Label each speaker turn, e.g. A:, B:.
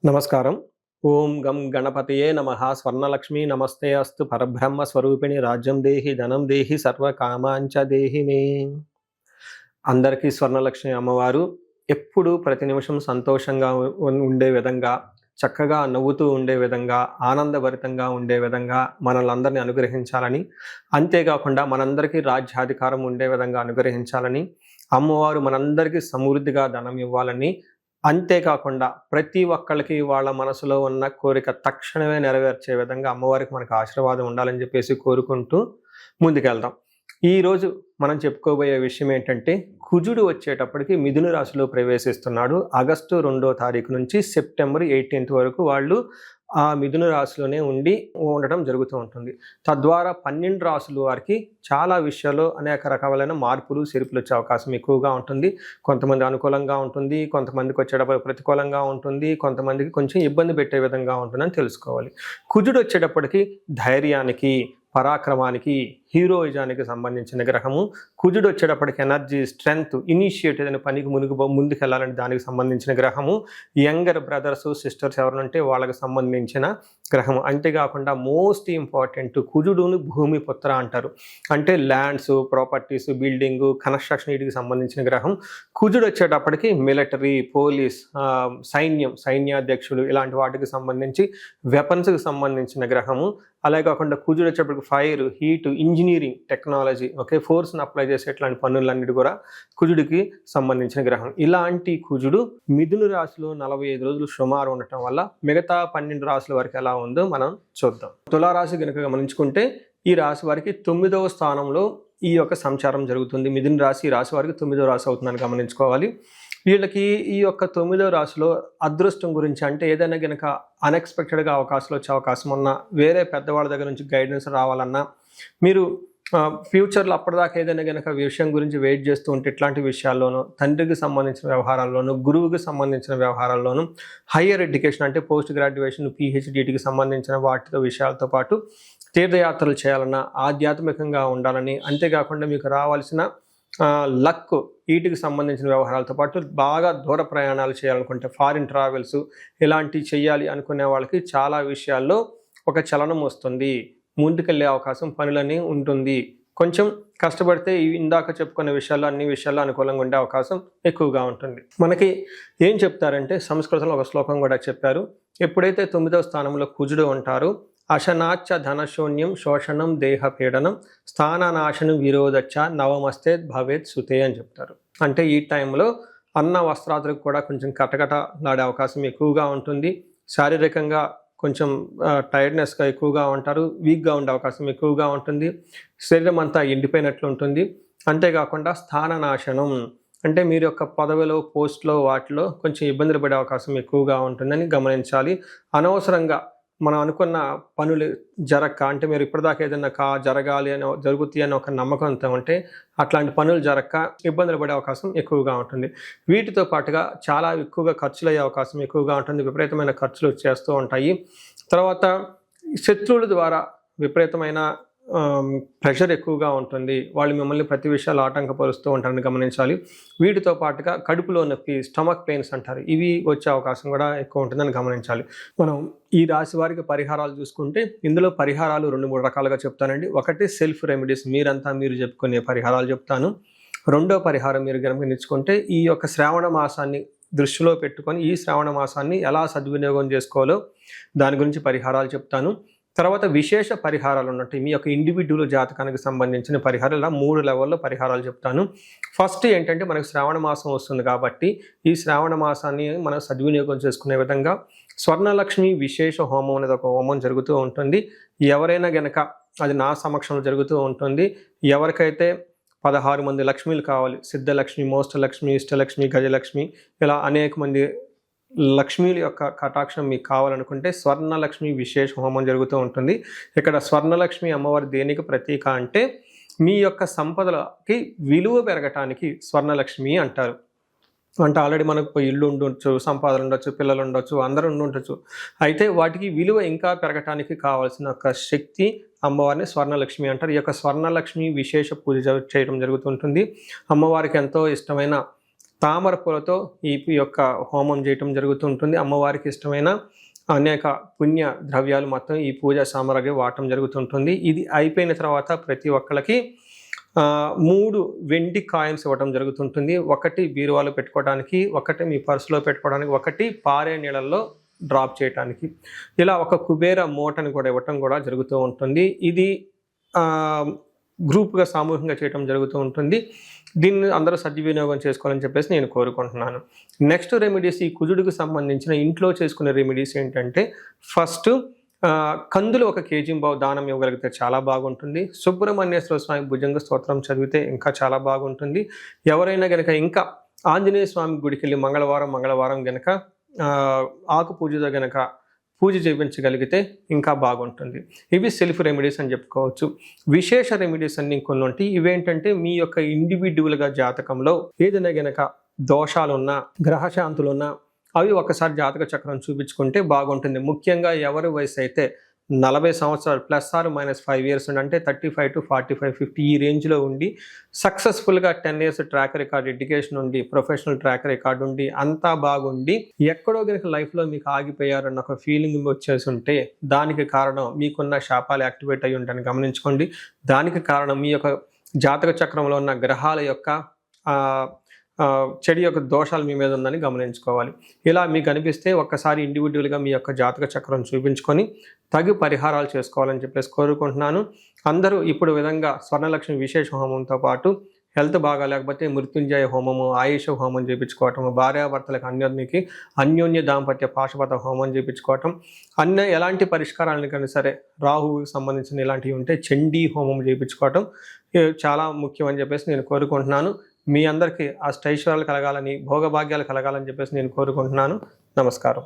A: నమస్కారం. ఓం గం గణపతయే నమః. స్వర్ణలక్ష్మీ నమస్తే అస్తు. పరబ్రహ్మ స్వరూపిణి రాజ్యం దేహి ధనం దేహి సర్వకామాంచ దేహి మే. అందరికీ స్వర్ణలక్ష్మి అమ్మవారు ఎప్పుడు ప్రతి నిమిషం సంతోషంగా ఉండే విధంగా, చక్కగా నవ్వుతూ ఉండే విధంగా, ఆనందభరితంగా ఉండే విధంగా మనల్ని అనుగ్రహించాలని, అంతేకాకుండా మనందరికీ రాజ్యాధికారం ఉండే విధంగా అనుగ్రహించాలని, అమ్మవారు మనందరికీ సమృద్ధిగా ధనం ఇవ్వాలని, అంతేకాకుండా ప్రతి ఒక్కళ్ళకి వాళ్ళ మనసులో ఉన్న కోరిక తక్షణమే నెరవేర్చే విధంగా అమ్మవారికి మనకు ఆశీర్వాదం ఉండాలని చెప్పేసి కోరుకుంటూ ముందుకెళ్దాం. ఈరోజు మనం చెప్పుకోబోయే విషయం ఏంటంటే, కుజుడు వచ్చేటప్పటికి మిథున రాశిలో ప్రవేశిస్తున్నాడు. ఆగస్టు 2వ తారీఖు నుంచి సెప్టెంబర్ 18 వరకు వాళ్ళు ఆ మిథున రాశిలోనే ఉండటం జరుగుతూ ఉంటుంది. తద్వారా 12 రాశుల వారికి చాలా విషయాల్లో అనేక రకాలైన మార్పులు చేర్పులు వచ్చే అవకాశం ఎక్కువగా ఉంటుంది. కొంతమంది అనుకూలంగా ఉంటుంది, కొంతమందికి వచ్చేటప్పుడు ప్రతికూలంగా ఉంటుంది, కొంతమందికి కొంచెం ఇబ్బంది పెట్టే విధంగా ఉంటుందని తెలుసుకోవాలి. కుజుడు వచ్చేటప్పటికి ధైర్యానికి, పరాక్రమానికి, హీరోయిజానికి సంబంధించిన గ్రహము. కుజుడు వచ్చేటప్పటికి ఎనర్జీ, స్ట్రెంగ్త్, ఇనిషియేటివ్ అనే పనికి ముందుకెళ్ళాలని దానికి సంబంధించిన గ్రహము. యంగర్ బ్రదర్స్ సిస్టర్స్ ఎవరంటే వాళ్ళకి సంబంధించిన గ్రహము. అంతేకాకుండా మోస్ట్ ఇంపార్టెంట్, కుజుడును భూమి పుత్ర అంటారు. అంటే ల్యాండ్స్, ప్రాపర్టీస్, బిల్డింగ్, కన్స్ట్రక్షన్ వీటికి సంబంధించిన గ్రహం. కుజుడు వచ్చేటప్పటికి మిలిటరీ, పోలీస్, సైన్యాధ్యక్షుడు ఇలాంటి వాటికి సంబంధించి వెపన్స్కి సంబంధించిన గ్రహము. అలాగే కాకుండా కుజుడు వచ్చేటప్పటికి ఫైర్, హీట్, ఇంజనీరింగ్, టెక్నాలజీ, ఫోర్స్ని అప్లై చేసే ఇట్లాంటి పనులన్నిటి కూడా కుజుడికి సంబంధించిన గ్రహం. ఇలాంటి కుజుడు మిథున రాశిలో 45 రోజులు సుమారు ఉండటం వల్ల మిగతా 12 రాశుల వరకు ఎలా ఉందో మనం చూద్దాం. తులారాశి కనుక గమనించుకుంటే ఈ రాశి వారికి 9వ స్థానంలో ఈ యొక్క సంచారం జరుగుతుంది. మిథున రాశి ఈ రాశి వారికి 9వ రాశి అవుతుందని గమనించుకోవాలి. వీళ్ళకి ఈ యొక్క 9వ రాశిలో అదృష్టం గురించి, అంటే ఏదైనా కనుక అన్ఎక్స్పెక్టెడ్గా అవకాశాలు వచ్చే అవకాశం ఉన్నా, వేరే పెద్దవాళ్ళ దగ్గర నుంచి గైడెన్స్ రావాలన్నా, మీరు ఫ్యూచర్లో అప్పటిదాకా ఏదైనా కనుక విషయం గురించి వెయిట్ చేస్తూ ఉంటే ఇట్లాంటి విషయాల్లోనూ, తండ్రికి సంబంధించిన వ్యవహారాల్లోనూ, గురువుకి సంబంధించిన వ్యవహారాల్లోనూ, హయ్యర్ ఎడ్యుకేషన్ అంటే పోస్ట్ గ్రాడ్యుయేషన్, పిహెచ్డికి సంబంధించిన వాటితో విషయాలతో పాటు తీర్థయాత్రలు చేయాలన్నా, ఆధ్యాత్మికంగా ఉండాలని, అంతేకాకుండా మీకు రావాల్సిన లక్ వీటికి సంబంధించిన వ్యవహారాలతో పాటు బాగా దూర ప్రయాణాలు చేయాలనుకుంటే, ఫారిన్ ట్రావెల్స్ ఇలాంటివి చేయాలి అనుకునే వాళ్ళకి చాలా విషయాల్లో ఒక చలనం వస్తుంది. ముందుకెళ్ళే అవకాశం, పనులని ఉంటుంది. కొంచెం కష్టపడితే ఇందాక చెప్పుకునే విషయాల్లో అన్ని విషయాల్లో అనుకూలంగా ఉండే అవకాశం ఎక్కువగా ఉంటుంది. మనకి ఏం చెప్తారంటే, సంస్కృతంలో ఒక శ్లోకం కూడా చెప్పారు. ఎప్పుడైతే 9వ స్థానంలో కుజుడు ఉంటారో, అశనాచ్చ ధనశూన్యం శోషణం దేహపీడనం స్థాననాశనం విరోధచ్చ నవమస్తే భవేత్ సుతే అని చెప్తారు. అంటే ఈ టైంలో అన్న వస్త్రాదులకు కూడా కొంచెం కటకటలాడే అవకాశం ఎక్కువగా ఉంటుంది. శారీరకంగా కొంచెం టైర్డ్నెస్గా ఎక్కువగా ఉంటారు, వీక్గా ఉండే అవకాశం ఎక్కువగా ఉంటుంది. శరీరం అంతా ఎండిపోయినట్లు ఉంటుంది. అంతేకాకుండా స్థాననాశనం అంటే మీరు యొక్క పదవిలో, పోస్ట్లో వాటిలో కొంచెం ఇబ్బందులు పడే అవకాశం ఎక్కువగా ఉంటుందని గమనించాలి. అనవసరంగా మనం అనుకున్న పనులు జరగక, అంటే మీరు ఇప్పటిదాకా ఏదైనా జరగాలి అని, జరుగుతాయి అని ఒక నమ్మకంతో ఉంటే అట్లాంటి పనులు జరగక ఇబ్బందులు పడే అవకాశం ఎక్కువగా ఉంటుంది. వీటితో పాటుగా చాలా ఎక్కువగా ఖర్చులు అయ్యే అవకాశం ఎక్కువగా ఉంటుంది. విపరీతమైన ఖర్చులు చేస్తూ ఉంటాయి. తర్వాత శత్రువుల ద్వారా విపరీతమైన ప్రెషర్ ఎక్కువగా ఉంటుంది. వాళ్ళు మిమ్మల్ని ప్రతి విషయాలు ఆటంకపరుస్తూ ఉంటారని గమనించాలి. వీటితో పాటుగా కడుపులో నొప్పి, స్టమక్ పెయిన్స్ అంటారు, ఇవి వచ్చే అవకాశం కూడా ఎక్కువ ఉంటుందని గమనించాలి. మనం ఈ రాశి వారికి పరిహారాలు చూసుకుంటే, ఇందులో పరిహారాలు 2-3 రకాలుగా చెప్తానండి. ఒకటి సెల్ఫ్ రెమెడీస్, మీరు చెప్పుకునే పరిహారాలు చెప్తాను. రెండో పరిహారం మీరు గమనించుకుంటే, ఈ యొక్క శ్రావణ మాసాన్ని దృష్టిలో పెట్టుకొని ఈ శ్రావణ మాసాన్ని ఎలా సద్వినియోగం చేసుకోవాలో దాని గురించి పరిహారాలు చెప్తాను. తర్వాత విశేష పరిహారాలు ఉన్నట్టు మీ యొక్క ఇండివిడ్యువల్ జాతకానికి సంబంధించిన పరిహారాలు, ఇలా 3 లెవెల్లో పరిహారాలు చెప్తాను. ఫస్ట్ ఏంటంటే, మనకు శ్రావణ మాసం వస్తుంది కాబట్టి ఈ శ్రావణ మాసాన్ని మనం సద్వినియోగం చేసుకునే విధంగా స్వర్ణలక్ష్మి విశేష హోమం అనేది ఒక హోమం జరుగుతూ ఉంటుంది. ఎవరైనా గనక, అది నా సమక్షంలో జరుగుతూ ఉంటుంది, ఎవరికైతే 16 మంది లక్ష్మీలు కావాలి, సిద్ధలక్ష్మి, మోష్టలక్ష్మి, ఇష్టలక్ష్మి, గజలక్ష్మి, ఇలా అనేక మంది లక్ష్మీల యొక్క కటాక్షం మీకు కావాలనుకుంటే స్వర్ణలక్ష్మి విశేష హోమం జరుగుతూ ఉంటుంది. ఇక్కడ స్వర్ణలక్ష్మి అమ్మవారి దేనికి ప్రతీక అంటే, మీ యొక్క సంపదలకి విలువ పెరగటానికి స్వర్ణలక్ష్మి అంటారు. అంటే ఆల్రెడీ మనకు ఇల్లు ఉండొచ్చు, సంపాదన ఉండొచ్చు, పిల్లలు ఉండొచ్చు, అందరూ ఉండొచ్చు. అయితే వాటికి విలువ ఇంకా పెరగటానికి కావాల్సిన ఒక శక్తి అమ్మవారిని స్వర్ణలక్ష్మి అంటారు. ఈ యొక్క స్వర్ణలక్ష్మి విశేష పూజ చేయడం జరుగుతుంటుంది. అమ్మవారికి ఎంతో ఇష్టమైన తామర పూలతో ఈ యొక్క హోమం చేయటం జరుగుతుంటుంది. అమ్మవారికి ఇష్టమైన అనేక పుణ్య ద్రవ్యాలు మొత్తం ఈ పూజా సామాగ్రి వాడటం జరుగుతుంటుంది. ఇది అయిపోయిన తర్వాత ప్రతి ఒక్కళ్ళకి 3 వెండి కాయిన్స్ ఇవ్వటం జరుగుతుంటుంది. ఒకటి బీరువాలో పెట్టుకోవడానికి, ఒకటి మీ పర్సులో పెట్టుకోవడానికి, ఒకటి పారే నీళ్ళల్లో డ్రాప్ చేయడానికి. ఇలా ఒక కుబేర మూటని కూడా ఇవ్వటం కూడా జరుగుతూ ఉంటుంది. ఇది గ్రూప్గా సామూహికంగా చేయటం జరుగుతూ ఉంటుంది. దీన్ని అందరూ సద్వినియోగం చేసుకోవాలని చెప్పేసి నేను కోరుకుంటున్నాను. నెక్స్ట్ రెమెడీస్, ఈ కుజుడికి సంబంధించిన ఇంట్లో చేసుకునే రెమెడీస్ ఏంటంటే, ఫస్ట్ కందులు 1 కేజీ దానం ఇవ్వగలిగితే చాలా బాగుంటుంది. సుబ్రహ్మణ్యేశ్వర స్వామి భుజంగ స్తోత్రం చదివితే ఇంకా చాలా బాగుంటుంది. ఎవరైనా గనక ఇంకా ఆంజనేయ స్వామి గుడికి వెళ్ళి మంగళవారం గనక ఆకు పూజతో గనక పూజ చేయించగలిగితే ఇంకా బాగుంటుంది. ఇవి సెల్ఫ్ రెమెడీస్ అని చెప్పుకోవచ్చు. విశేష రెమెడీస్ అన్ని కొన్ని ఉంటాయి. ఇవేంటంటే మీ యొక్క ఇండివిడ్యువల్గా జాతకంలో ఏదైనా గనక దోషాలున్నా, గ్రహశాంతులున్నా అవి ఒకసారి జాతక చక్రం చూపించుకుంటే బాగుంటుంది. ముఖ్యంగా ఎవరి వయసు అయితే 40 సంవత్సరాలు +or-5 ఇయర్స్ అంటే 35 to 45, 50 ఈ రేంజ్లో ఉండి సక్సెస్ఫుల్గా 10 ఇయర్స్ ట్రాక్ రికార్డ్, ఎడ్యుకేషన్ ఉండి, ప్రొఫెషనల్ ట్రాక్ రికార్డ్ ఉండి, అంతా బాగుండి ఎక్కడో కనుక లైఫ్లో మీకు ఆగిపోయారన్న ఒక ఫీలింగ్ వచ్చేసి ఉంటే దానికి కారణం మీకున్న శాపాలు యాక్టివేట్ అయ్యి ఉంటాయని గమనించుకోండి. దానికి కారణం మీ యొక్క జాతక చక్రంలో ఉన్న గ్రహాల యొక్క చెడు యొక్క దోషాలు మీ మీద ఉందని గమనించుకోవాలి. ఇలా మీకు అనిపిస్తే ఒక్కసారి ఇండివిజువల్గా మీ యొక్క జాతక చక్రం చూపించుకొని తగు పరిహారాలు చేసుకోవాలని చెప్పేసి కోరుకుంటున్నాను. అందరూ ఇప్పుడు విధంగా స్వర్ణలక్ష్మి విశేష హోమంతో పాటు హెల్త్ బాగా లేకపోతే మృత్యుంజయ హోమము, ఆయుష హోమం చేయించుకోవటం, భార్యాభర్తలకు అన్యోన్య దాంపత్య పాశుపత హోమం చేయించుకోవటం, ఎలాంటి పరిష్కారాలను కానీ సరే రాహువుకి సంబంధించిన ఇలాంటివి ఉంటే చండీ హోమం చేయించుకోవటం చాలా ముఖ్యం అని చెప్పేసి నేను కోరుకుంటున్నాను. మీ అందరికీ అష్టైశ్వర్యాలు కలగాలని, భోగభాగ్యాలు కలగాలని చెప్పేసి నేను కోరుకుంటున్నాను. నమస్కారం.